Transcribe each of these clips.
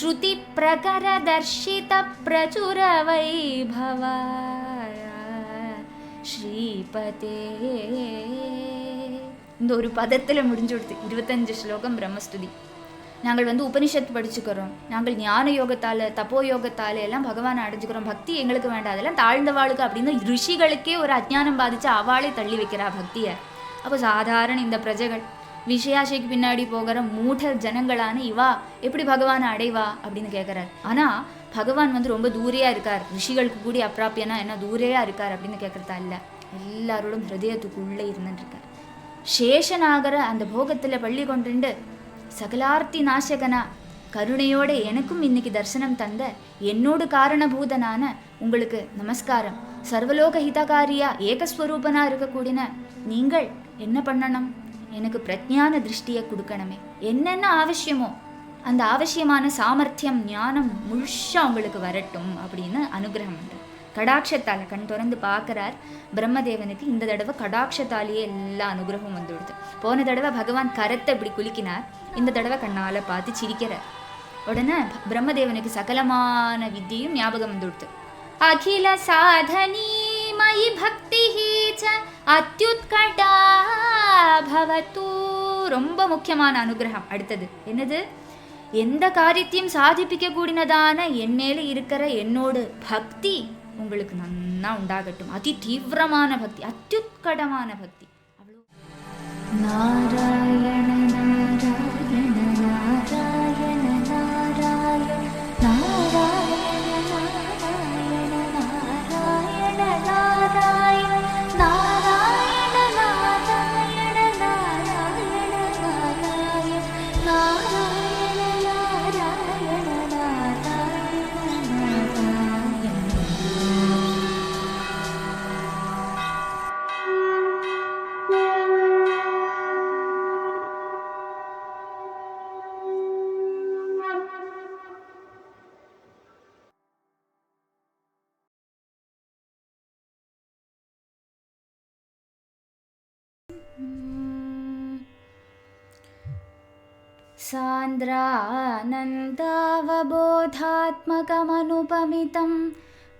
ஸ்ருதி பிரகர தர்ஷித பிரச்சுர வைபவாய ஸ்ரீபதே. இந்த ஒரு பதத்தில் முடிஞ்சு கொடுத்து 25 ஸ்லோகம் பிரம்மஸ்துதி. நாங்கள் உபனிஷத் படிச்சுக்கிறோம், நாங்கள் ஞான யோகத்தால் தப்போ யோகத்தால் எல்லாம் பகவானை அடைஞ்சுக்கிறோம், பக்தி எங்களுக்கு வேண்டாம், அதெல்லாம் தாழ்ந்தவாளுக்கு அப்படின்னு ரிஷிகளுக்கே ஒரு அஜ்ஞானம் பாதிச்சு அவளே தள்ளி வைக்கிறா பக்தியை. அப்போ சாதாரண இந்த பிரஜைகள் விஷயாசைக்கு பின்னாடி போகிற மூட ஜனங்களான இவா எப்படி பகவானை அடைவா அப்படின்னு கேட்குறார். ஆனால் பகவான் ரொம்ப தூரையாக இருக்கார், ரிஷிகளுக்கு கூடி அப்பிராப்பியனா என்ன தூரையாக இருக்கார் அப்படின்னு கேட்குறதா இல்லை, எல்லாரோடும் ஹிருதயத்துக்குள்ளே இருந்துட்டுருக்கார். சேஷனாகிற அந்த போகத்தில் பள்ளி கொண்டுண்டு சகலார்த்தி நாசகனா கருணையோட எனக்கும் இன்னைக்கு தரிசனம் தந்த என்னோடு காரணபூதனான உங்களுக்கு நமஸ்காரம். சர்வலோக ஹிதகாரியா ஏகஸ்வரூபனா இருக்கக்கூடிய நீங்கள் என்ன பண்ணணும், எனக்கு பிரஜான திருஷ்டியை கொடுக்கணுமே, என்னென்ன அவசியமோ அந்த அவசியமான சாமர்த்தியம் ஞானம் முழுஷா உங்களுக்கு வரட்டும் அப்படின்னு அனுகிரகம் பண்ணுறார். கடாட்சத்தால் கண் திறந்து பார்க்குறார் பிரம்மதேவனுக்கு. இந்த தடவை கடாட்சத்தாலேயே எல்லா அனுகிரகமும் வந்துடுது. போன தடவை பகவான் கரத்தை இப்படி குலுக்கினார், இந்த தடவை கண்ணால் பார்த்து சிரிக்கிறார். உடனே பிரம்மதேவனுக்கு சகலமான வித்தியும் ஞாபகம் வந்துடுது. அகில சாதனி மயி பக்தி அத்யுத்கடா பவது. ரொம்ப முக்கியமான அனுகிரகம் அடுத்தது என்னது, எந்த காரியத்தையும் சாதிப்பிக்க கூடினதான என்னேல இருக்கிற என்னோட பக்தி உங்களுக்கு நன்னா உண்டாகட்டும். அதி தீவிரமான பக்தி, அத்யுத்கடமான பக்தி. அவ்வளோ நாராயண நாராயண நாராயண நாராயண நாராயண நாராயண நாராயண நாராயண நாராயண நாராயண நாராயண सान्द्रानन्दावबोधात्मकमनुपमितं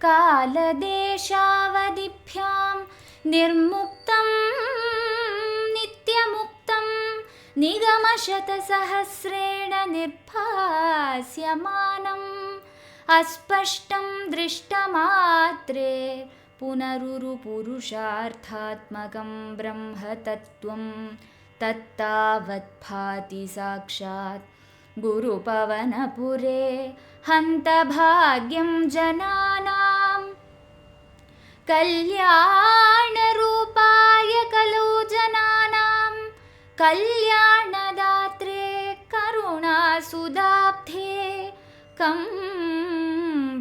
कालदेशावधिभ्यां निर्मुक्तं नित्यमुक्तं निगमशतसहस्रेण निर्भास्यमानम् अस्पष्टं दृष्टमात्रे पुनरुरुपुरुषार्थात्मकं ब्रह्मतत्त्वं तत्तावत्भाति साक्षात् गुरुपवनपुरे हन्तभाग्यं जनानां कल्याणरूपाय कलौ जनानां कल्याणदात्रे करुणासुदाब्धे कं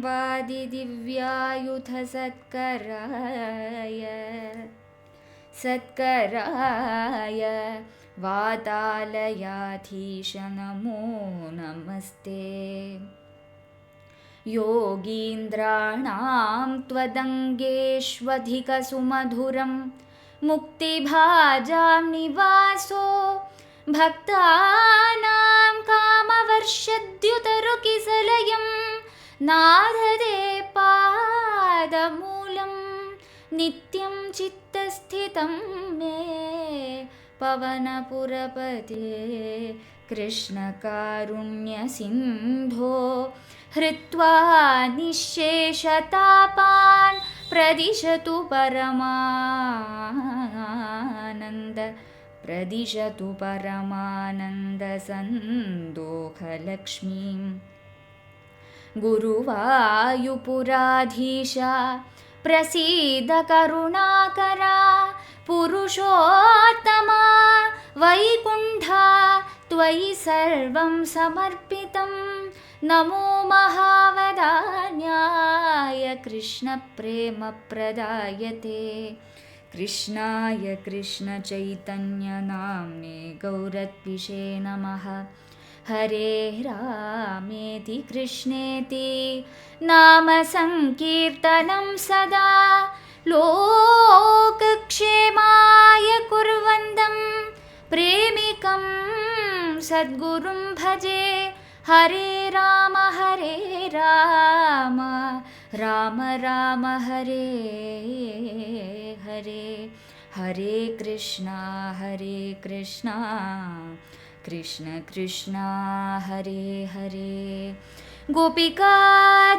वादि दिव्यायुध सत्कराय वातालयाधीश नमो नमस्ते। योगीन्द्राणां त्वदङ्गेष्वधिकसुमधुरं मुक्तिभाजां निवासो भक्तानां कामवर्षद्युतरुकिसलयं नारदे पादमूलं नित्यं चित्तस्थितं मे पवनपुरपते कृष्णकारुण्यसिन्धो हृत्वा निःशेषतापान् प्रदिशतु परमानन्दसन्दोहलक्ष्मीं गुरुवायुपुराधीश प्रसीद करुणाकरा पुरुषोत्तमा वैकुण्ठा त्वयि सर्वं समर्पितं नमो महावदान्याय कृष्णप्रेमप्रदायते कृष्णाय कृष्णचैतन्यनाम्ने गौरत्विषे नमः। हरे रामेति कृष्णेति नाम संकीर्तनं सदा लोकक्षेमाय कुर्वन्तं प्रेमिकं सद्गुरुं भजे। हरे राम ராம ராம ராம ஹரே ஹரே ஹரே கிருஷ்ணா கிருஷ்ண கிருஷ்ணா ஹரே ஹரே கோபிகா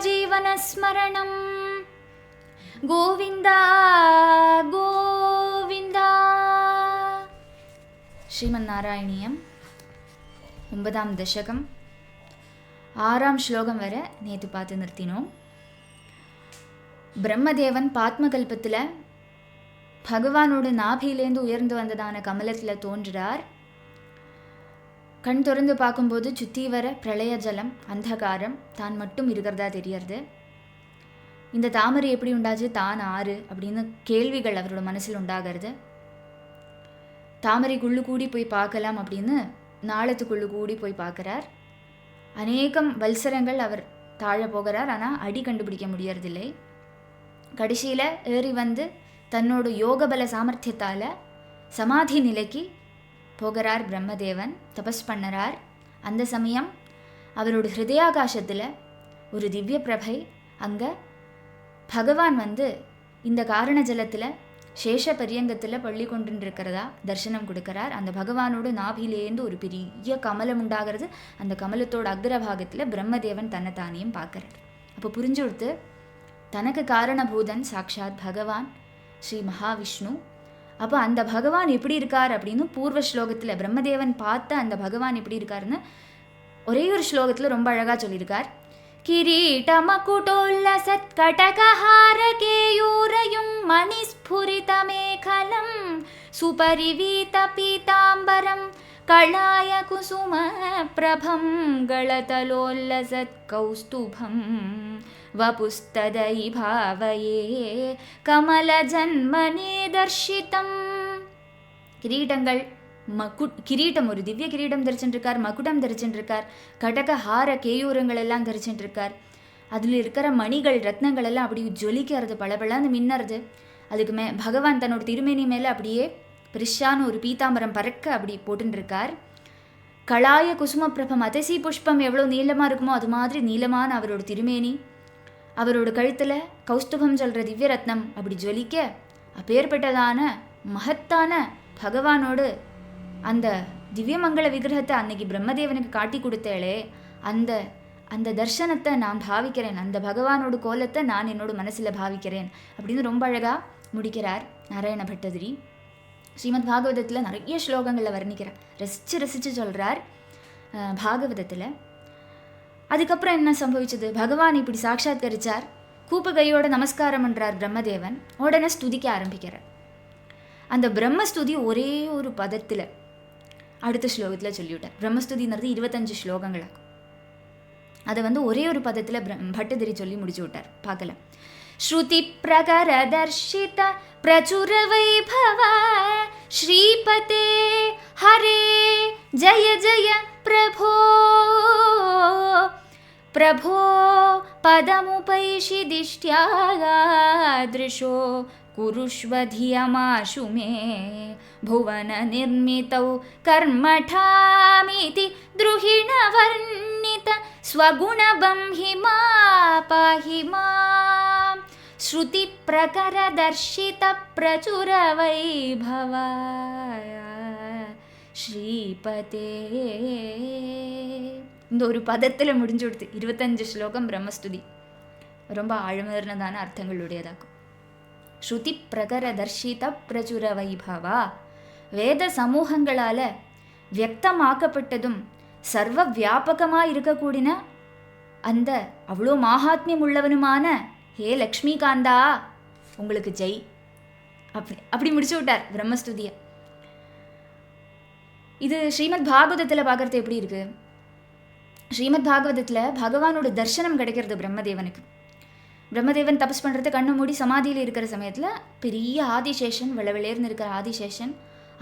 ஜீவனஸ்மரணம் கோவிந்தா கோவிந்தா. ஸ்ரீமன் நாராயணியம் 9ஆம் தசகம் 6ஆம் ஸ்லோகம் வரை நேற்று பார்த்து நிறுத்தினோம். பிரம்மதேவன் பாத்மகல்பத்தில் பகவானோட நாபியிலேருந்து உயர்ந்து வந்ததான கமலத்தில் தோன்றுறார். கண் திறந்து பார்க்கும்போது சுற்றி வர பிரளய ஜலம், அந்தகாரம், தான் மட்டும் இருக்கிறதா தெரியறது. இந்த தாமரை எப்படி உண்டாச்சு, தான் ஆறு அப்படின்னு கேள்விகள் அவரோட மனசில் உண்டாகிறது. தாமரைக்குள்ளு கூடி போய் பார்க்கலாம் அப்படின்னு நாளத்துக்குள்ளு கூடி போய் பார்க்குறார். அநேகம் வல்சரங்கள் அவர் தாழ போகிறார். ஆனால் அடி கண்டுபிடிக்க முடியறதில்லை. கடைசியில் ஏறி வந்து தன்னோட யோகபல சாமர்த்தியத்தால் சமாதி நிலைக்கு போகிறார். பிரம்மதேவன் தபஸ் பண்ணுறார். அந்த சமயம் அவரோட ஹிருதயாகாசத்தில் ஒரு திவ்ய பிரபை அங்கே பகவான் வந்து இந்த காரண ஜலத்தில் சேஷ பரியங்கத்தில் பள்ளி கொண்டு இருக்கிறதா தரிசனம் கொடுக்கிறார். அந்த பகவானோட நாபிலேருந்து ஒரு பெரிய கமலம் உண்டாகிறது. அந்த கமலத்தோட அக்ரபாகத்தில் பிரம்மதேவன் தன்னைத்தானையும் பார்க்குறார். அப்போ புரிஞ்சு கொடுத்து தனக்கு காரணபூதன் சாக்ஷாத் பகவான் ஸ்ரீ மகாவிஷ்ணு. அப்போ அந்த பகவான் எப்படி இருக்கார் அப்படின்னு பூர்வ ஸ்லோகத்தில் பிரம்மதேவன் பார்த்த அந்த பகவான் எப்படி இருக்காருன்னு ஒரே ஒரு ஸ்லோகத்தில் ரொம்ப அழகாக சொல்லியிருக்கார். किरीटमकुटोल्लसत्कटकहारकेयूरयुं मणिस्फुरितमेखलं सुपरिवीतपीताम्बरं कलायकुसुमप्रभं गलतलोल्लसत्कौस्तुभं वपुस्तदयि भावये कमलजन्मने दर्शितम्. கிரீடங்கள் கிரீட்டம், ஒரு திவ்ய கிரீடம் தரிச்சுட்டுருக்கார், மகுடம் தரிச்சுட்டுருக்கார், கடக ஹார கேயூரங்கள் எல்லாம் தரிச்சுட்டுருக்கார். அதில் இருக்கிற மணிகள் ரத்னங்கள் எல்லாம் அப்படி ஜொலிக்கிறது, பளபளன்னு மின்னறது. அதுக்கு பகவான் தன்னோட திருமேனி மேலே அப்படியே பிரிஷான ஒரு பீதாம்பரம் பறக்க அப்படி போட்டுருக்கார். கலாய குசும பிரபம், அதசி புஷ்பம் எவ்வளோ நீளமாக இருக்குமோ அது மாதிரி நீளமான அவரோட திருமேனி. அவரோட கழுத்தில் கௌஸ்துபம் சொல்கிற திவ்ய ரத்னம் அப்படி ஜொலிக்க, அப்பேற்பட்டதான மகத்தான பகவானோடு அந்த திவ்யமங்கள விக்கிரகத்தை அன்னைக்கு பிரம்மதேவனுக்கு காட்டி கொடுத்தேளே, அந்த அந்த தர்சனத்தை நான் பாவிக்கிறேன், அந்த பகவானோட கோலத்தை நான் என்னோட மனசில் பாவிக்கிறேன் அப்படின்னு ரொம்ப அழகாக முடிக்கிறார் நாராயண பட்டதிரி. ஸ்ரீமத் பாகவதத்தில் நிறைய ஸ்லோகங்களில் வர்ணிக்கிறார், ரசித்து சொல்கிறார் பாகவதத்தில். அதுக்கப்புறம் என்ன சம்பவிச்சது, பகவான் இப்படி சாட்சாத்கரிச்சார். கூப்பு கையோட நமஸ்காரம் பண்ணுறார் பிரம்மதேவன். உடனே ஸ்துதிக்க ஆரம்பிக்கிறார். அந்த பிரம்மஸ்துதி ஒரே ஒரு பதத்தில் அடுத்த ஸ்லோகத்தில் சொல்லிவிட்டார். பிரம்மஸ்துதின்றது 25 ஸ்லோகங்களாகும். அதை வந்து ஒரே ஒரு பதத்தில் பட்டதிரி சொல்லி முடிச்சு விட்டார். பார்க்கலாம். ஸ்ருதி பிரகர தர்ஷித பிரச்சுர வைபவ ஸ்ரீபதே ஹரே ஜய ஜய பிரபோ பிரபோ பதமுபைஷி திஷ்ட்யாத்ருஷோ कुरुष्वधियमाशु मे भुवन निर्मितौ कर्मठामिति द्रुहिणवर्णित स्वगुणबंहिमा पाहि मां श्रुतिप्रकरदर्शितप्रचुरवैभव ஸ்ரீபதே. இந்த ஒரு பதத்தில் முடிஞ்சு கொடுத்து 25 ஸ்லோகம் பிரம்மஸ்துதி ரொம்ப ஆழமேறினதான அர்த்தங்களுடையதாகும். ஸ்ருதி பிரகர தர்ஷித பிரச்சுர வைபவா, வேத சமூகங்களால் வியக்தமாக்கப்பட்டதும் சர்வ வியாபகமாக இருக்கக்கூடிய அந்த அவ்வளோ மகாத்மியம் உள்ளவனுமான ஹே லக்ஷ்மிகாந்தா உங்களுக்கு ஜெய் அப்படி முடிச்சு விட்டார் பிரம்மஸ்துதியை. இது ஸ்ரீமத் பாகவதத்தில் பார்க்குறது எப்படி இருக்குது? ஸ்ரீமத் பாகவதத்தில் பகவானோட தர்சனம் கிடைக்கிறது பிரம்மதேவனுக்கு. பிரம்மதேவன் தபஸ் பண்ணுறது கண்ணு மூடி சமாதியில் இருக்கிற சமயத்தில் பெரிய ஆதிசேஷன், வெளவெளேர்னு இருக்கிற ஆதிசேஷன்,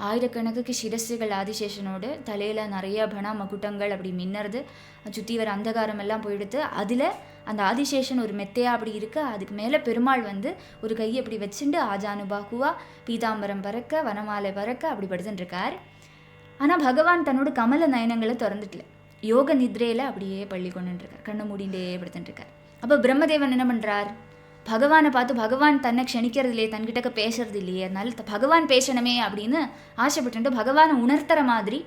ஆயிரக்கணக்குக்கு சிரஸ்ஸுகள் ஆதிசேஷனோடு, தலையில் நிறைய பணா மகுட்டங்கள் அப்படி மின்னறது, சுற்றி வர அந்தகாரம் எல்லாம் போயிடுத்து. அதில் அந்த ஆதிசேஷன் ஒரு மெத்தையாக அப்படி இருக்க, அதுக்கு மேலே பெருமாள் வந்து ஒரு கையை அப்படி வச்சுட்டு ஆஜானுபாகுவா பீதாம்பரம் பறக்க வனமாலை பறக்க அப்படி படுத்துட்டுருக்கார். ஆனால் பகவான் தன்னோட கமல நயனங்களை திறந்துட்டல. யோக நித்ரையில் அப்படியே பள்ளி கொண்டுருக்கார், கண்ணை மூடிண்டே படுத்துட்டுருக்கார். அப்போ பிரம்மதேவன் என்ன பண்ணுறார், பகவானை பார்த்து பகவான் தன்னை க்ஷணிக்கிறது இல்லையே, தன்கிட்டக்க பேசுறது இல்லையே, அதனால பகவான் பேசணுமே அப்படின்னு ஆசைப்பட்டு பகவானை உணர்த்துற மாதிரி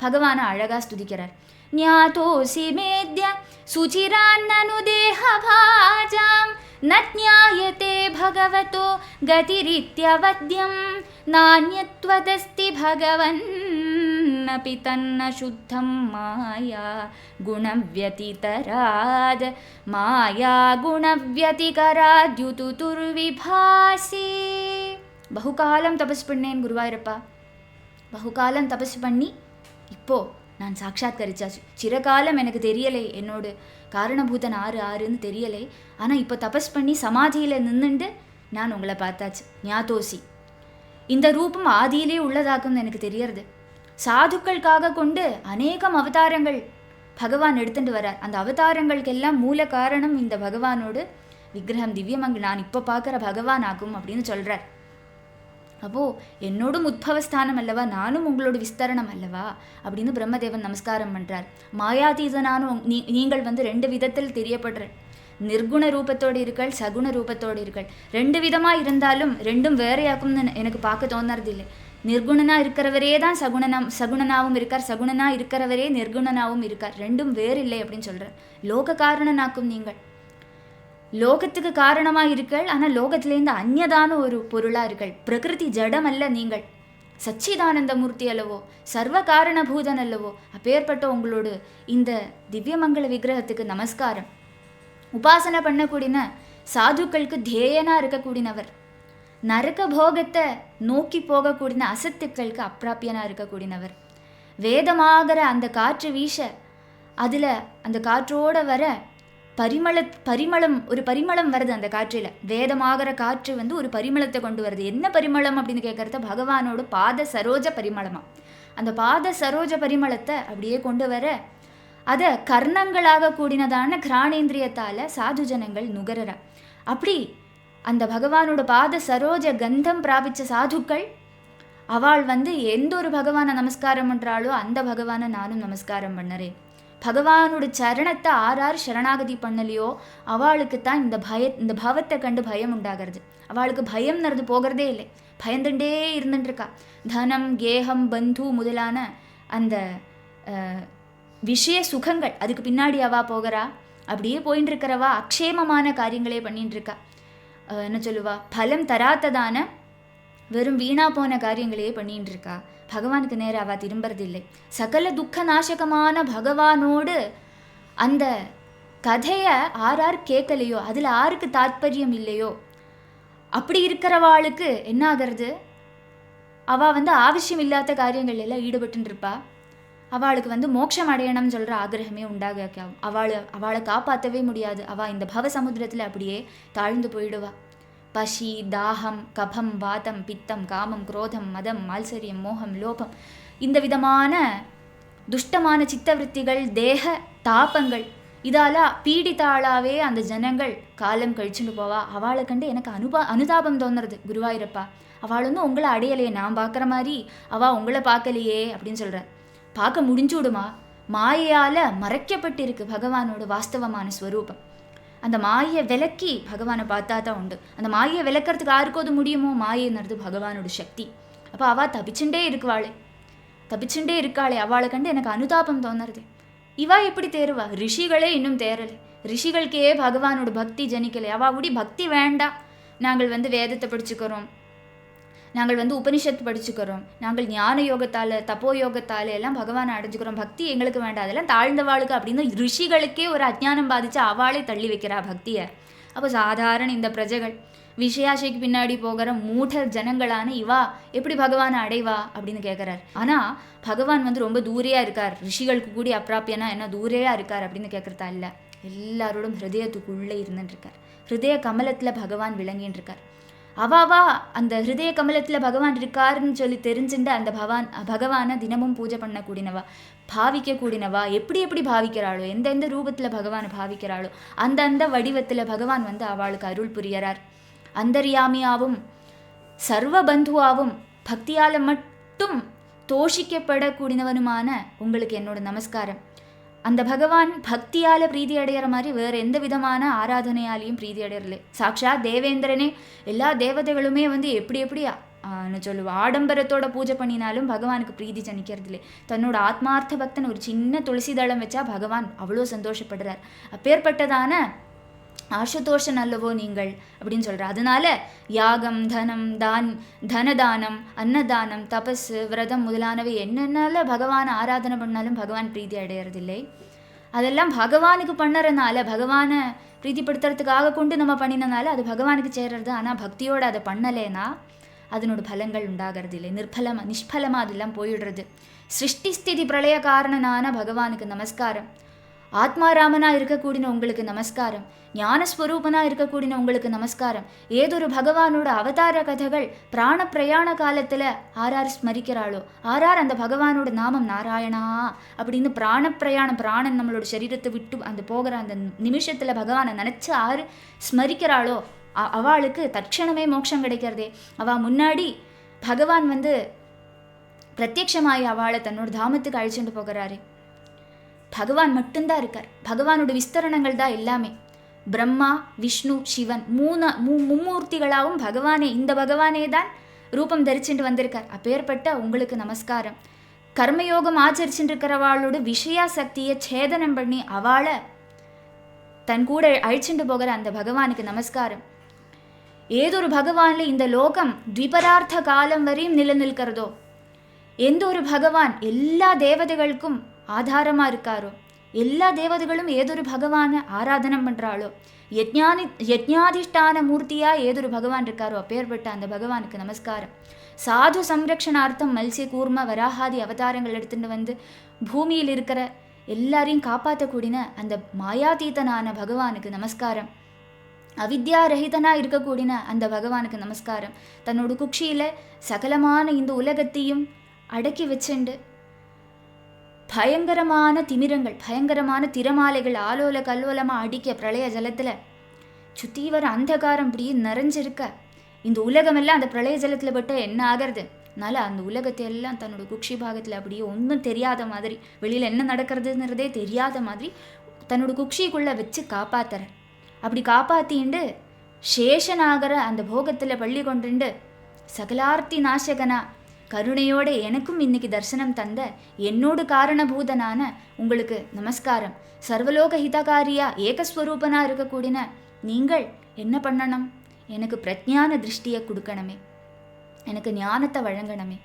பகவானை அழகாக ஸ்துதிக்கிறார். ஞாதோசி மேத்ய சுச்சிரான்னனு தேஹபாஜாம் நத்ஞாயதே பகவதோ கதிரித்யவத்யம் நான்யத்வதஸ்தி பகவன் अपि तन्न शुद्धं माया गुणव्यतितराद माया गुणव्यतिकराद्युतुर्विभासी. பகுகாலம் தபஸ் பண்ணேன் குருவாயூரப்பா, பகுகாலம் தபஸ் பண்ணி இப்போ நான் சாட்சாத்கரிச்சாச்சு. சிறகாலம் எனக்கு தெரியலை என்னோட காரணபூதன் ஆறுன்னு தெரியலை. ஆனால் இப்போ தபஸ் பண்ணி சமாதியில் நின்றுண்டு நான் உங்களை பார்த்தாச்சு. ஞாதோசி, இந்த ரூபம் ஆதியிலே உள்ளதாக்கும்னு எனக்கு தெரியறது. சாதுக்களுக்காக கொண்டு அநேகம் அவதாரங்கள் பகவான் எடுத்துட்டு வரார். அந்த அவதாரங்களுக்கெல்லாம் மூல காரணம் இந்த பகவானோட விக்கிரகம் திவ்யமங்கள் நான் இப்போ பார்க்குற பகவான் ஆகும் அப்படின்னு சொல்கிறார். அப்போது என்னோடும் உத்பவஸ்தானம் அல்லவா, நானும் உங்களோட விஸ்தரணம் அல்லவா அப்படின்னு பிரம்மதேவன் நமஸ்காரம் பண்ணுறார். மாயாதீதனானும் நீங்கள் ரெண்டு விதத்தில் தெரியப்படுற, நிர்குண ரூபத்தோடு இருக்கள், சகுண ரூபத்தோடு இருக்கள். ரெண்டு விதமாக இருந்தாலும் ரெண்டும் வேறையாக்கும்னு எனக்கு பார்க்க தோணுறதில்லை. நிர்குணனா இருக்கிறவரே தான் சகுணனாவும் இருக்கார், சகுணனா இருக்கிறவரே நிர்குணனாவும் இருக்கார். ரெண்டும் வேறு இல்லை அப்படின்னு சொல்கிறார். லோக காரணனாக்கும் நீங்கள், லோகத்துக்கு காரணமாக இருக்கள், ஆனால் லோகத்திலேருந்து அந்நியதான ஒரு பொருளாக இருக்கள். பிரகிருதி ஜடம் அல்ல நீங்கள், சச்சிதானந்த மூர்த்தி அல்லவோ, சர்வ காரணபூதன் அல்லவோ. அப்பேற்பட்ட உங்களோட இந்த திவ்யமங்கள விக்கிரகத்துக்கு நமஸ்காரம். உபாசனை பண்ணக்கூடிய சாதுக்களுக்கு தேயனாக இருக்கக்கூடியவர், நரக போகத்தை நோக்கி போகக்கூடிய அசத்துக்களுக்கு அப்பிராப்பியனாக இருக்கக்கூடியவர். வேதமாகிற அந்த காற்று வீச, அதில் அந்த காற்றோட வர பரிமளம் ஒரு பரிமளம் வருது அந்த காற்றில். வேதமாகிற காற்று ஒரு பரிமளத்தை கொண்டு வருது. என்ன பரிமளம் அப்படின்னு கேட்குறத பகவானோட பாத சரோஜ பரிமளமா. அந்த பாத சரோஜ பரிமளத்தை அப்படியே கொண்டு வர அதை கர்ணங்களாக கூடினதான கிராணேந்திரியத்தால் சாது ஜனங்கள் நுகரற. அப்படி அந்த பகவானோட பாத சரோஜ கந்தம் பிராபித்த சாதுக்கள் அவள் எந்த ஒரு பகவானை நமஸ்காரம் பண்ணுறாளோ அந்த பகவானை நானும் நமஸ்காரம் பண்ணறேன். பகவானோட சரணத்தை ஆறாறு சரணாகதி பண்ணலையோ அவளுக்கு தான் இந்த பாவத்தை கண்டு பயம் உண்டாகிறது. அவளுக்கு பயம்ன்றது போகிறதே இல்லை, பயந்துட்டே இருந்துட்டுருக்கா. தனம், கேகம், பந்து முதலான அந்த விஷய சுகங்கள் அதுக்கு பின்னாடி அவா போகிறா. அப்படியே போயின்னு இருக்கிறவா அக்ஷேமமான காரியங்களே பண்ணிட்டு இருக்கா. என்ன சொல்லுவா, பலம் தராத்ததான வெறும் வீணா போன காரியங்களையே பண்ணிட்டு இருக்கா. பகவானுக்கு நேரம் அவள் திரும்புறதில்லை. சகல துக்க நாசகமான பகவானோடு அந்த கதையை ஆறார் கேட்கலையோ, அதில் ஆருக்கு தாத்பரியம் இல்லையோ, அப்படி இருக்கிறவாளுக்கு என்ன ஆகிறது, அவள் ஆவசியம் இல்லாத காரியங்கள் எல்லாம் ஈடுபட்டுருப்பா. அவளுக்கு மோட்சம் அடையணும்னு சொல்கிற ஆகிரகமே உண்டாக அவளை காப்பாற்றவே முடியாது. அவள் இந்த பவ சமுத்திரத்தில் அப்படியே தாழ்ந்து போயிடுவா. பசி, தாகம், கபம், வாதம், பித்தம், காமம், குரோதம், மதம், மால்சரியம், மோகம், லோபம், இந்த விதமான துஷ்டமான சித்தவருத்திகள், தேக தாபங்கள் இதால் பீடித்தாளாவே அந்த ஜனங்கள் காலம் கழிச்சுட்டு போவா. அவளை கண்டு எனக்கு அனுதாபம் தோணுறது. குருவாயூரப்பா, அவள் உங்களை அடையலையே, நான் பார்க்குற மாதிரி அவள் உங்களை பார்க்கலையே அப்படின்னு சொல்கிறார். பார்க்க முடிஞ்சு விடுமா? மாயையால் மறைக்கப்பட்டிருக்கு பகவானோட வாஸ்தவமான ஸ்வரூபம். அந்த மாயை விளக்கி பகவானை பார்த்தா தான் உண்டு. அந்த மாயை விளக்கிறதுக்கு யாருக்கோது முடியுமோ? மாயைன்றது பகவானோட சக்தி. அப்போ அவள் தப்பிச்சுட்டே இருக்காளே, அவளை கண்டு எனக்கு அனுதாபம் தோணுறது. இவா எப்படி தேருவா? ரிஷிகளே இன்னும் தேரலை. ரிஷிகளுக்கே பகவானோட பக்தி ஜனிக்கலை. அவள் கூடி பக்தி வேண்டாம், நாங்கள் வேதத்தை படிச்சுக்கிறோம், நாங்கள் உபனிஷத்து படிச்சுக்கிறோம், நாங்கள் ஞான யோகத்தால் தப்போ யோகத்தால் எல்லாம் பகவானை அடைஞ்சுக்கிறோம், பக்தி எங்களுக்கு வேண்டாம், அதெல்லாம் தாழ்ந்தவாளுக்கு அப்படின்னு ரிஷிகளுக்கே ஒரு அஜ்ஞானம் பாதித்து அவளே தள்ளி வைக்கிறா பக்தியை. அப்போ சாதாரண இந்த பிரஜைகள், விஷயாசைக்கு பின்னாடி போகிற மூட ஜனங்களான இவா எப்படி பகவானை அடைவா அப்படின்னு கேட்குறார். ஆனால் பகவான் ரொம்ப தூரையாக இருக்கார், ரிஷிகளுக்கு கூடி அப்பிராப்பியனா என்ன தூரையாக இருக்கார் அப்படின்னு கேட்குறதா இல்லை. எல்லாரோடும் ஹிருதயத்துக்குள்ளே இருந்துட்டுருக்கார். ஹிருதய கமலத்தில் பகவான் விளங்கின்னு இருக்கார். அவாவா அந்த ஹிருதய கமலத்தில் பகவான் இருக்காருன்னு சொல்லி தெரிஞ்சுட்டு அந்த பகவானை தினமும் பூஜை பண்ணக்கூடியனவா, பாவிக்கக்கூடியனவா, எப்படி பாவிக்கிறாளோ, எந்தெந்த ரூபத்தில் பகவானை பாவிக்கிறாளோ அந்த வடிவத்தில் பகவான் அவளுக்கு அருள் புரியறார். அந்தர்யாமியாவும் சர்வபந்துவாவும் பக்தியால் மட்டும் தோஷிக்கப்படக்கூடியவனுமான உங்களுக்கு என்னோட நமஸ்காரம். அந்த பகவான் பக்தியால் பிரீதி அடையிற மாதிரி வேறு எந்த விதமான ஆராதனையாலையும் பிரீதி அடையறல. சாக்ஷாத் தேவேந்திரனே எல்லா தேவதைகளுமே எப்படி சொல்லுவா ஆடம்பரத்தோட பூஜை பண்ணினாலும் பகவானுக்கு பிரீதி ஜனிக்கிறது இல்லை. தன்னோட ஆத்மார்த்த பக்தன் ஒரு சின்ன துளசி தளம் வச்சா பகவான் அவ்வளோ சந்தோஷப்படுறார். அப்பேற்பட்டதான ஆசுதோஷன் அல்லவோ நீங்கள் அப்படின்னு சொல்கிறார். அதனால யாகம், தனதானம், அன்னதானம், தபஸ், விரதம் முதலானவை என்னென்னால பகவானை ஆராதனை பண்ணாலும் பகவான் பிரீதி அடையறதில்லை. அதெல்லாம் பகவானுக்கு பண்ணறதுனால, பகவானை பிரீதிப்படுத்துறதுக்காக கொண்டு நம்ம பண்ணினனால அது பகவானுக்கு சேர்றது. ஆனால் பக்தியோடு அதை பண்ணலைன்னா அதனோட பலங்கள் உண்டாகிறது இல்லை, நிஷ்பலமாக அதெல்லாம் போயிடுறது. சிருஷ்டி ஸ்திதி பிரளய காரணனான பகவானுக்கு நமஸ்காரம். ஆத்மாராமனாக இருக்கக்கூடிய உங்களுக்கு நமஸ்காரம். ஞானஸ்வரூபனாக இருக்கக்கூடிய உங்களுக்கு நமஸ்காரம். ஏதொரு பகவானோட அவதார கதைகள் பிராண பிரயாண காலத்தில் ஆரார் ஸ்மரிக்கிறாளோ, ஆரார் அந்த பகவானோட நாமம் நாராயணா அப்படின்னு பிராணன் நம்மளோட சரீரத்தை விட்டு அந்த போகிற அந்த நிமிஷத்தில் பகவானை நினச்சி ஆறு ஸ்மரிக்கிறாளோ அவளுக்கு தட்சணமே மோட்சம் கிடைக்கிறதே. அவள் முன்னாடி பகவான் பிரத்யட்சமாயி அவளை தன்னோட தாமத்துக்கு அழிச்சுட்டு போகிறாரு. பகவான் மட்டும்தான் இருக்கார். பகவானோட விஸ்தரணங்கள் தான் எல்லாமே. பிரம்மா, விஷ்ணு, சிவன் மும்மூர்த்திகளாகவும் இந்த பகவானே தான் ரூபம் தரிச்சுட்டு வந்திருக்கார். அப்பேற்பட்ட உங்களுக்கு நமஸ்காரம். கர்மயோகம் ஆச்சரிச்சுட்டு இருக்கிறவாளோட விஷயா சக்தியை சேதனம் பண்ணி அவளை தன் கூட அழிச்சுட்டு போகிற அந்த பகவானுக்கு நமஸ்காரம். ஏதொரு பகவான்ல இந்த லோகம் த்விபரார்த்த காலம் வரையும் நிலநிற்கிறதோ, எந்த ஒரு பகவான் எல்லா தேவதைகளுக்கும் ஆதாரமா இருக்காரோ, எல்லா தேவதைகளும் ஏதொரு பகவானை ஆராதனம் பண்றாளோ, யஜ்ஞாதிஷ்டான மூர்த்தியா ஏதொரு பகவான் இருக்காரோ அப்பேற்பட்ட அந்த பகவானுக்கு நமஸ்காரம். சாது சம்ரக்ஷணார்த்தம் மல்சிய கூர்ம வராகாதி அவதாரங்கள் எடுத்துட்டு பூமியில் இருக்கிற எல்லாரையும் காப்பாற்றக்கூடிய அந்த மாயாதீதனான பகவானுக்கு நமஸ்காரம். அவித்யா ரஹிதனா இருக்கக்கூடிய அந்த பகவானுக்கு நமஸ்காரம். தன்னோட குக்ஷியில சகலமான இந்த உலகத்தையும் அடக்கி வச்சுண்டு பயங்கரமான திமிரங்கள், பயங்கரமான திறமாலைகள் ஆலோல கல்லோலமாக அடிக்க பிரளய ஜலத்தில் சுற்றி வர அந்தகாரம் இப்படி நிறைஞ்சிருக்க இந்த உலகமெல்லாம் அந்த பிரளய ஜலத்தில் பட்டு என்ன ஆகிறது. அதனால அந்த உலகத்தை எல்லாம் தன்னோட குக்ஷி பாகத்தில் அப்படியே ஒன்றும் தெரியாத மாதிரி, வெளியில் என்ன நடக்கிறதுங்கிறதே தெரியாத மாதிரி தன்னோட குக்ஷிக்குள்ளே வச்சு காப்பாத்துற. அப்படி காப்பாற்றிண்டு சேஷனாகிற அந்த போகத்தில் பள்ளி கொண்டுண்டு சகலார்த்தி நாசகனா கருணையோட எனக்கும் இன்னைக்கு தரிசனம் தந்த என்னோடு காரணபூதனான உங்களுக்கு நமஸ்காரம். சர்வலோக ஹிதகாரியா ஏகஸ்வரூபனா இருக்கக்கூடிய நீங்கள் என்ன பண்ணணும்? எனக்கு பிரஜான திருஷ்டியை கொடுக்கணுமே, எனக்கு ஞானத்தை வழங்கணுமே.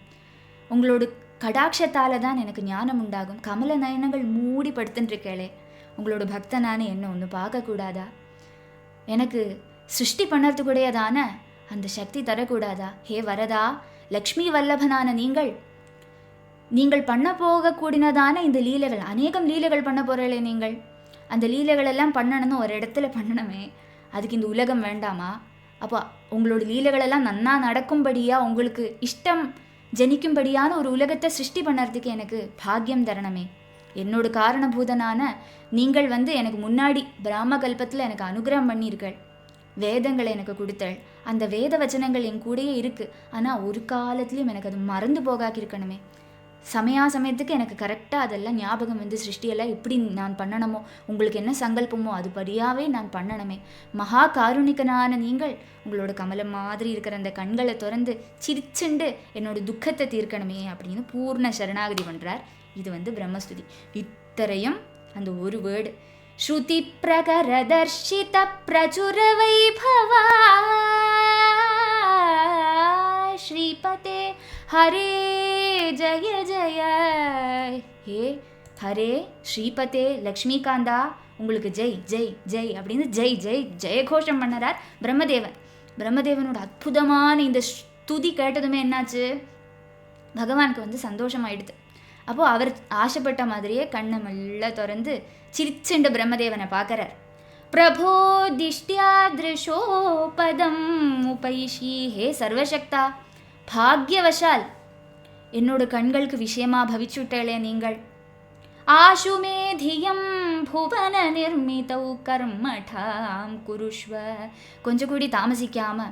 உங்களோட கடாட்சத்தால தான் எனக்கு ஞானம் உண்டாகும். கமல நயனங்கள் மூடி படுத்துட்டுருக்கேளே, உங்களோட பக்தனான என்ன ஒன்று பார்க்கக்கூடாதா? எனக்கு சிருஷ்டி பண்ணறதுக்குடையதான அந்த சக்தி தரக்கூடாதா? ஹே வரதா, லக்ஷ்மி வல்லபனான நீங்கள் பண்ண போகக்கூடியதான இந்த லீலைகள், அநேகம் லீலைகள் பண்ண போகிறீங்களே நீங்கள், அந்த லீலைகள் எல்லாம் பண்ணணும்னு ஒரு இடத்துல பண்ணணுமே, அதுக்கு இந்த உலகம் வேண்டாமா? அப்போ உங்களோட லீலைகளெல்லாம் நன்னா நடக்கும்படியா, உங்களுக்கு இஷ்டம் ஜனிக்கும்படியான ஒரு உலகத்தை சிருஷ்டி பண்ணுறதுக்கு எனக்கு பாக்கியம் தரணுமே. என்னோட காரணபூதனான நீங்கள் எனக்கு முன்னாடி பிராம கல்பத்தில் எனக்கு அனுகிரகம் பண்ணியிருக்கள், வேதங்களை எனக்கு கொடுத்தள். அந்த வேத வச்சனங்கள் என் கூடயே இருக்குது. ஆனால் ஒரு காலத்துலேயும் எனக்கு அது மறந்து போகாக்கிருக்கணுமே. சமயத்துக்கு எனக்கு கரெக்டாக அதெல்லாம் ஞாபகம் சிருஷ்டியெல்லாம் எப்படி நான் பண்ணணுமோ, உங்களுக்கு என்ன சங்கல்பமோ அது படியாவே நான் பண்ணணுமே. மகா காருணிகனான நீங்கள் உங்களோட கமலம் மாதிரி இருக்கிற அந்த கண்களை திறந்து சிரிச்சுண்டு என்னோட துக்கத்தை தீர்க்கணுமே அப்படின்னு பூர்ண சரணாகதி பண்ணுறார். இது பிரம்மஸ்துதி. இத்தரையும் அந்த ஒரு வேர்டு ஸ்ருதி பிரகரதர்ஷித பிரச்சுர வைபவா ஸ்ரீபதே ஹரே ஜய ஜய. ஹே ஹரே ஸ்ரீபதே லக்ஷ்மிகாந்தா, உங்களுக்கு ஜெய் ஜெய் ஜெய் அப்படின்னு ஜெய் ஜெய் ஜெயகோஷம் பண்ணறார் பிரம்மதேவன். பிரம்மதேவனோட அற்புதமான இந்த ஸ்துதி கேட்டதுமே என்னாச்சு, பகவானுக்கு சந்தோஷமாயிடுது. அப்போது அவர் ஆசைப்பட்ட மாதிரியே கண்ணை மெல்ல திறந்து சிரிச்சுண்டு பிரம்மதேவனை பார்க்குறார். பிரபோ திஷ்டியா திருஷோபதம் உபைஷி. ஹே சர்வசக்தா, பாக்யவசால் என்னோட கண்களுக்கு விஷயமா பவிச்சுட்டேளே நீங்கள். ஆசுமேதியம் புவன நிர்மிதௌ கர்மடாம் குருஷ்வ. கொஞ்சம் கூடி தாமசிக்காம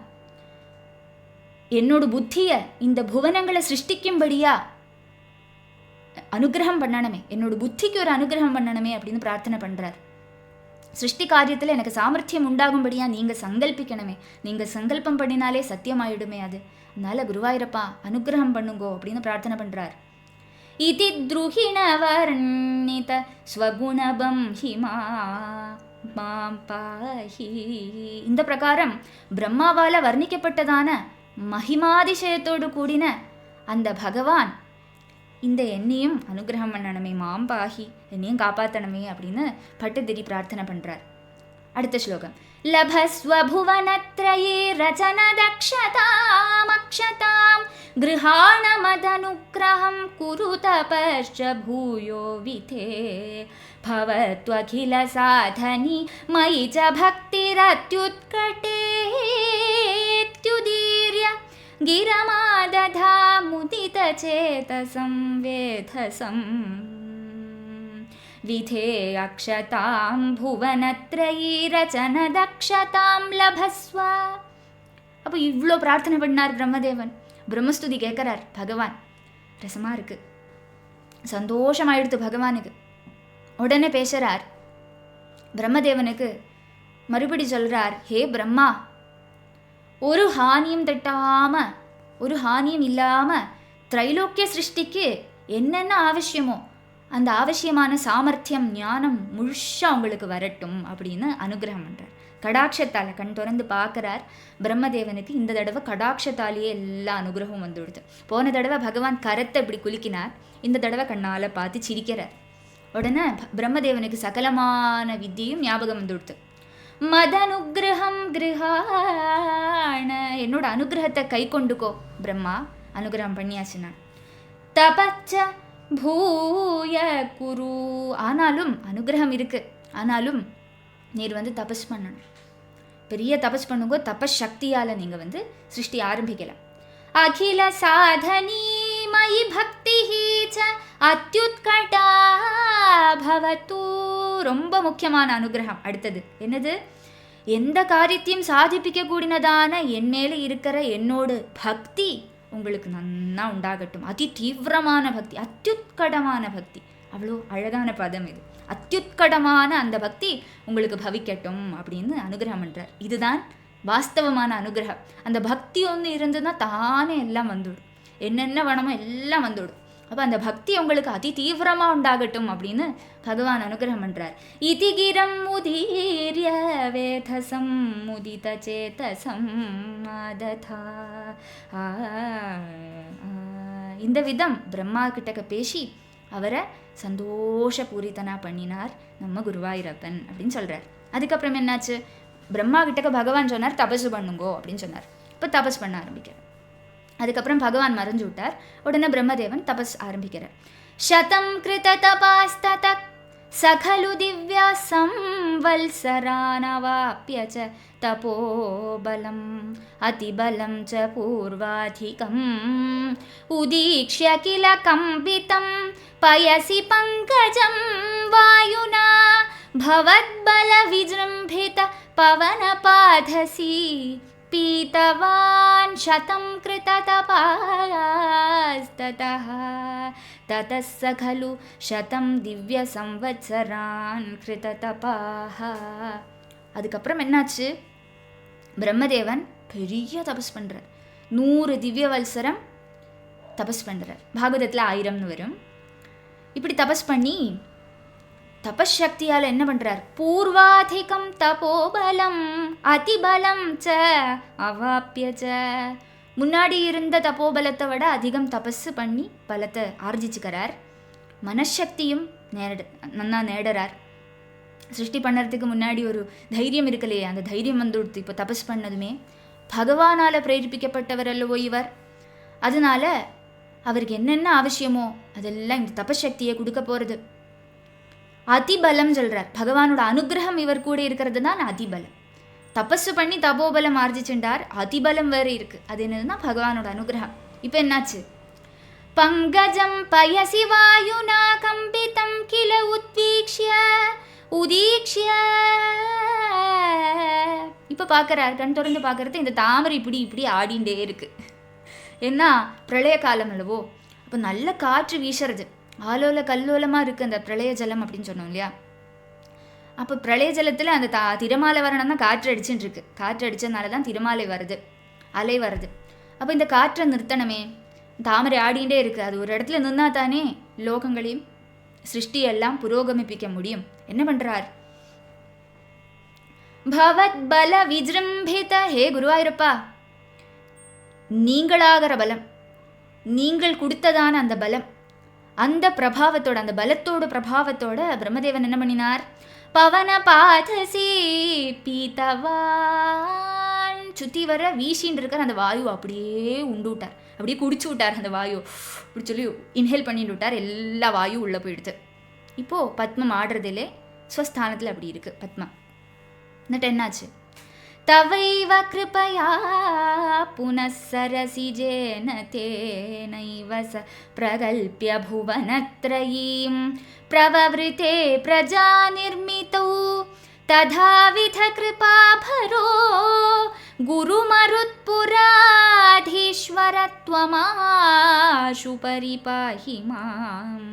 என்னோட புத்தியை இந்த புவனங்களை சிருஷ்டிக்கும்படியா அனுகிரகம் பண்ணணுமே, என்னோட புத்திக்கு ஒரு அனுகிரகம் பண்ணணுமே அப்படின்னு பிரார்த்தனை பண்ணுறார். சிருஷ்டி காரியத்தில் எனக்கு சாமர்த்தியம் உண்டாகும்படியா நீங்கள் சங்கல்பிக்கணுமே, நீங்கள் சங்கல்பம் பண்ணினாலே சத்தியமாயிடுமே அது. அதனால குருவாயூரப்பா அனுகிரகம் பண்ணுங்கோ அப்படின்னு பிரார்த்தனை பண்ணுறார். இதி த்ருஹிண வர்ணித ஸ்வகுணபம் ஹிமா மாம் பாஹி. இந்த பிரகாரம் பிரம்மாவால் வர்ணிக்கப்பட்டதான மகிமாதிசயத்தோடு கூடின அந்த பகவான் இந்த என்னையும் அனுகிரகம் பண்ணணுமே, மாம்பாகி என்னையும் காப்பாற்றணுமே அப்படின்னு பட்டுதிரி பிரார்த்தனை பண்ணுறார். அடுத்த ஸ்லோகம். லபஸ்வபுவனத்ரயே ரச்சன தக்ஷதாம் அக்ஷதாம் கிருஹாண மதனுக்ரஹம் குரு தபஸ்ச பூயோ விதே பவத்வகில சாதனி மயி ச பக்திரத்யுத்கடேத்யுதீர்ய கிரமாததா முதிதசேதசம் வேதசம் விதே அக்ஷதாம் புவனத்ரயீ ரச்சன தக்ஷதாம் லபஸ்வ. அப்போ இவ்வளோ பிரார்த்தனை பண்ணார் பிரம்மதேவன். பிரம்மஸ்துதி கேட்குறார் பகவான். ரசமாக இருக்கு, சந்தோஷமாயிடுத்து பகவானுக்கு. உடனே பேசுகிறார் பிரம்மதேவனுக்கு. மறுபடி சொல்கிறார், ஹே பிரம்மா, ஒரு ஹானியும் தட்டாம, ஒரு ஹானியும் இல்லாம திரைலோக்கிய சிருஷ்டிக்கு என்னென்ன அவசியமோ அந்த அவசியமான சாமர்த்தியம் ஞானம் முழுஷா உங்களுக்கு வரட்டும் அப்படின்னு அனுகிரகம் பண்ணுறார். கடாட்சத்தால் கண் திறந்து பார்க்குறார் பிரம்மதேவனுக்கு. இந்த தடவை கடாட்சத்தாலேயே எல்லா அனுகிரகமும் வந்துவிடுது. போன தடவை பகவான் கரத்தை இப்படி குலுக்கினார், இந்த தடவை கண்ணால் பார்த்து சிரிக்கிறார். உடனே பிரம்மதேவனுக்கு சகலமான வித்தியும் ஞாபகம் வந்துவிடுது. மதனுகிரகம் கிருஹாண, என்னோட அனுகிரகத்தை கை கொண்டுக்கோ பிரம்மா. அனுகிரகம் பண்ணியாச்சு நான். தபச்ச பூய குரு, ஆனாலும் அனுகிரகம் இருக்கு, ஆனாலும் நீர் தபஸ் பண்ணணும், பெரிய தபஸ் பண்ணுங்கோ. தபஸ் சக்தியால் நீங்கள் சிருஷ்டி ஆரம்பிக்கலாம். அகில சாதனி மயி பக்தி ச அத்யுத்கடா பவது. ரொம்ப முக்கியமான அனுகிரகம் அடுத்தது என்னது? எந்த காரியத்தையும் சாதிப்பிக்க கூடினதான என் மேலே இருக்கிற என்னோட பக்தி உங்களுக்கு நன்னா உண்டாகட்டும். அதி தீவிரமான பக்தி, அத்யுத்கடமான பக்தி. அவ்வளோ அழகான பதம் இது. அத்யுத்கடமான அந்த பக்தி உங்களுக்கு பவிக்கட்டும் அப்படின்னு அனுகிரகம் பண்ணுறார். இதுதான் வாஸ்தவமான அனுகிரகம். அந்த பக்தி ஒன்று இருந்ததுன்னா தானே எல்லாம் வந்துவிடும், என்னென்ன வேணுமோ எல்லாம் வந்துவிடும். அப்போ அந்த பக்தி உங்களுக்கு அதி தீவிரமாக உண்டாகட்டும் அப்படின்னு பகவான் அனுகிரகம் பண்ணுறார். இதிகிரம் முதீர்ய வேதசம் முதித சேதசம் மாததா. இந்த விதம் பிரம்மா கிட்டக்க பேசி அவரை சந்தோஷபூரித்தனா பண்ணினார் நம்ம குருவாயூரப்பன் அப்படின்னு சொல்கிறார். அதுக்கப்புறம் என்னாச்சு? பிரம்மா கிட்டக்க பகவான் சொன்னார் தபசு பண்ணுங்கோ அப்படின்னு சொன்னார். இப்போ தபஸ் பண்ண ஆரம்பிக்கிறார். அதுக்கப்புறம் பகவான் மறைஞ்சு விட்டார். உடனே பிரம்மதேவன் தபஸ் ஆரம்பிக்கிறார். சதம் கிருத தபாஸ்தத சகலு திவ்யா சம்வல்சரானவாப்ய ச தபோபலம் அதிபலம் ச பூர்வாதிகம் உதீக்ஷ்ய கில கம்பிதம் பயசி பங்கஜம் வாயுனா பவத்பல விஜృంభిத பவனபாதசி பீதவான் சதம் கிருத தபாஸ்ததஹ ததः சகலு சதம் திவ்ய சம்வத்சரான் கிருத தபாஹ. அதுக்கப்புறம் என்னாச்சு? பிரம்மதேவன் பெரிய தபஸ் பண்ணுறார். 100 திவ்ய வல்சரம் தபஸ் பண்ணுறார். பாகவதத்தில் 1000ன்னு வரும். இப்படி தபஸ் பண்ணி தபஸ் சக்தியால் என்ன பண்ணுறார்? பூர்வாதிகம் தபோபலம் அதிபலம் ச அவாப்ய ச. முன்னாடி இருந்த தபோபலத்தை விட அதிகம் தபஸ் பண்ணி பலத்தை ஆர்ஜிச்சுக்கிறார். மனசக்தியும் நன்னா நேடுறார். சிருஷ்டி பண்ணுறதுக்கு முன்னாடி ஒரு தைரியம் இருக்கலையே, அந்த தைரியம் வந்துடுத்து. இப்போ தபஸ் பண்ணதுமே பகவானால் பிரேரிப்பிக்கப்பட்டவர் அல்லவோ இவர். அதனால அவருக்கு என்னென்ன அவசியமோ அதெல்லாம் இந்த தபசக்தியை கொடுக்க போகிறது. அதிபலம் சொல்கிறார். பகவானோட அனுகிரகம் இவர் கூட இருக்கிறது தான் அதிபலம். தபஸு பண்ணி தபோபலம் ஆர்ஜிச்சுட்டார், அதிபலம் வேறு இருக்குது. அது என்னதுன்னா பகவானோட அனுகிரகம். இப்போ என்னாச்சு? பங்கஜம் பயசி வாயுனா கம்பிதம் கில உத்வீக்ஷ்ய உதீக்ஷ்ய. இப்போ பார்க்குறார், கண் திறந்து பார்க்குறது இந்த தாமரை இப்படி இப்படி ஆடிண்டே இருக்குது. ஏன்னா பிரளய காலம் அல்லவோ, அப்போ நல்ல காற்று வீசுறது. ஆலோல கல்லோலமாக இருக்குது அந்த பிரளய ஜலம் அப்படின்னு சொன்னோம் இல்லையா. அப்போ பிரளய ஜலத்தில் அந்த திரமாலை வரணும் தான் காற்று அடிச்சுட்டு இருக்கு. காற்று அடித்ததுனால தான் திரமாலை வருது, அலை வருது. அப்போ இந்த காற்றை நிறுத்தணுமே, தாமரை ஆடிகிட்டே இருக்குது. அது ஒரு இடத்துல நின்னா தானே லோகங்களையும் சிருஷ்டியெல்லாம் புரோகமிப்பிக்க முடியும். என்ன பண்ணுறார்? பவத் பல விஜృంభిத, ஹே குருவாயூரப்பா, நீங்களாகிற பலம், நீங்கள் கொடுத்ததான அந்த பலம், அந்த பிரபாவத்தோட, அந்த பலத்தோட பிரபாவத்தோட பிரம்மதேவன் என்ன பண்ணினார்? பவன பாதசி பீதவான், சுற்றி வர வீசின்னு இருக்கிற அந்த வாயு அப்படியே உண்டு விட்டார், அப்படியே குடிச்சு விட்டார். அந்த வாயு அப்படி சொல்லி இன்ஹேல் பண்ணிட்டு விட்டார். எல்லா வாயு உள்ளே போயிடுது. இப்போது பத்மம் ஆடுறதிலே ஸ்வஸ்தானத்தில் அப்படி இருக்குது பத்மா. എന്നിട്ട് என்னாச்சு? தவைவ கிருபயா புனசரசிஜேன தேனைவ ச பிரகல்ப்ய புவனத்ரயீம் பிரவவ்ருதே பிரஜா நிர்மிதௌ ததாவித கிருபாபரோ குருமருத்புராதீஸ்வரத்வமாஷு பரிபாஹி மாம்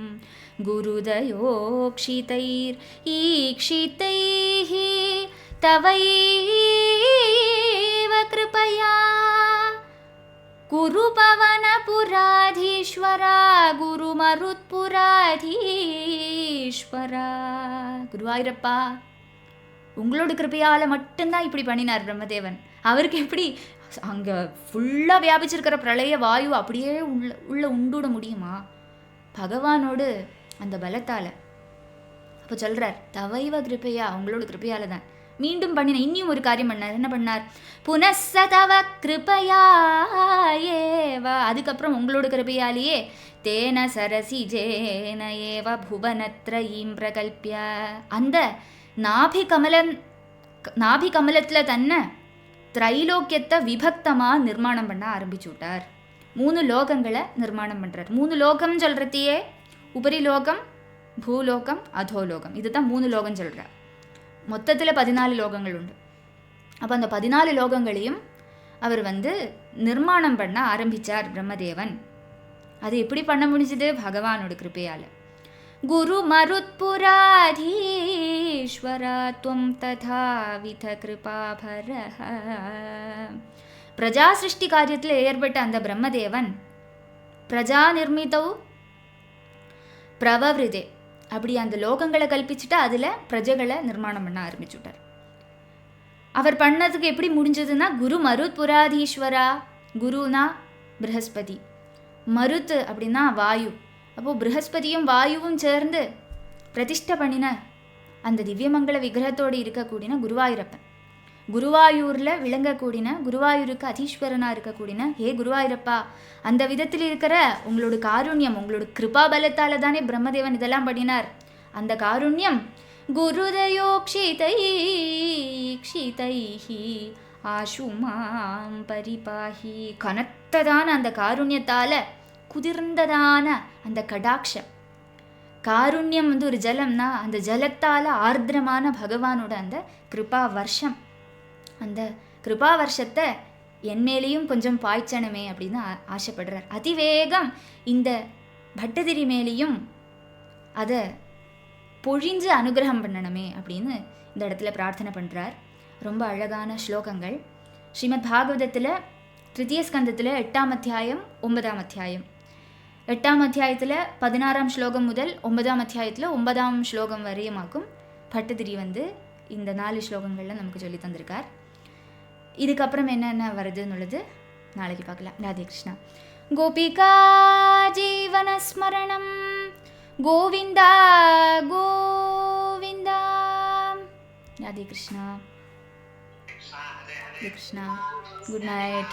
குருதயோக்ஷிதைர் ஈக்ஷிதைஹ தவைவ கிருபயா குரு பவனபுராதீஸ்வரா குருமருத்புராதீஸ்வரா. குருவாயூரப்பா, உங்களோட கிருபையால் மட்டும்தான் இப்படி பண்ணினார் பிரம்மதேவன். அவருக்கு எப்படி அங்கே ஃபுல்லாக வியாபிச்சிருக்கிற பிரளய வாயு அப்படியே உள்ள உண்டுட முடியுமா? பகவானோடு அந்த பலத்தால். அப்போ சொல்கிறார், தவைவ கிருபையா, உங்களோட கிருபையால் தான் மீண்டும் பண்ணின. இன்னும் ஒரு காரியம் பண்ணார். என்ன பண்ணார்? புனஸ்ஸதவ கிருபையா ஏவ, அதுக்கப்புறம் உங்களோட கிருபையாலேயே தேன சரசி ஜேன ஏவ புவனத்ரயீம் பிரகல்பிய, அந்த நாபி கமலத்தில் தன்னை திரைலோக்கியத்தை விபக்தமாக நிர்மாணம் பண்ண ஆரம்பிச்சு விட்டார். 3 லோகங்களை நிர்மாணம் பண்ணுறார். 3 லோகம் சொல்கிறதையே உபரிலோகம், பூலோகம், அதோலோகம், இதுதான் 3 லோகம் சொல்கிறார். மொத்தத்தில் 14 லோகங்கள் உண்டு. அப்போ அந்த 14 லோகங்களையும் அவர் நிர்மாணம் பண்ண ஆரம்பித்தார் பிரம்மதேவன். அது எப்படி பண்ண முடிஞ்சது? பகவானோட கிருபையால். குரு மருத்புராதீஸ்வரா த்வம் ததாவித கிருபாபரஹ. பிரஜா சிருஷ்டி காரியத்தில் ஏற்பட்ட அந்த பிரம்மதேவன் பிரஜா நிர்மிதௌ பிரவவ்ருதே, அப்படி அந்த லோகங்களை கல்பிச்சுட்டு அதில் பிரஜைகளை நிர்மாணம் பண்ண ஆரம்பிச்சுட்டார். அவர் பண்ணதுக்கு எப்படி முடிஞ்சதுன்னா, குரு மருத்புராதீஸ்வரா, குருனா ப்ரஹஸ்பதி, மருத் அப்படின்னா வாயு. அப்போது ப்ரஹஸ்பதியும் வாயுவும் சேர்ந்து பிரதிஷ்டை பண்ணின அந்த திவ்யமங்கள விக்கிரகத்தோடு இருக்கக்கூடியன குருவாயூரப்பன். குருவாயூரில் விளங்கக்கூடின, குருவாயூருக்கு அதீஸ்வரனாக இருக்கக்கூடியன ஹே குருவாயூரப்பா, அந்த விதத்தில் இருக்கிற உங்களோட காருண்யம், உங்களோட கிருபா பலத்தால் தானே பிரம்மதேவன் இதெல்லாம் பண்ணினார். அந்த காருண்யம் குருதயோக்ஷிதைஹி ஆஷுமாம் பரிபாஹி, கனத்ததான அந்த காருண்யத்தால் குதிர்ந்ததான அந்த கடாட்சம். காருண்யம் ஒரு ஜலம்னா அந்த ஜலத்தால் ஆர்திரமான பகவானோட அந்த கிருபா வருஷம், அந்த கிருபா வருஷத்தை என்மேலேயும் கொஞ்சம் பாய்ச்சனமே அப்படின்னு ஆசைப்படுறார். அதிவேகம் இந்த பட்டதிரி மேலேயும் அதை பொழிஞ்சு அனுகிரகம் பண்ணணுமே அப்படின்னு இந்த இடத்துல பிரார்த்தனை பண்ணுறார். ரொம்ப அழகான ஸ்லோகங்கள். ஸ்ரீமத் பாகவதத்தில் 3 ஸ்கந்தத்தில் 8ஆம் அத்தியாயம் 9ஆம் அத்தியாயம். 8ஆம் அத்தியாயத்தில் 16ஆம் ஸ்லோகம் முதல் 9ஆம் அத்தியாயத்தில் 9ஆம் ஸ்லோகம் வரையுமாக்கும் பட்டதிரி இந்த 4 ஸ்லோகங்களில் நமக்கு சொல்லி தந்திருக்கார். இதுக்கப்புறம் என்னென்ன வருதுன்னு உள்ளது நாளைக்கு பார்க்கலாம். ராதே கிருஷ்ணா. கோபிகா ஜீவனஸ்மரணம் கோவிந்தா கோவிந்தா. ராதே கிருஷ்ணா. கிருஷ்ணா. Good night.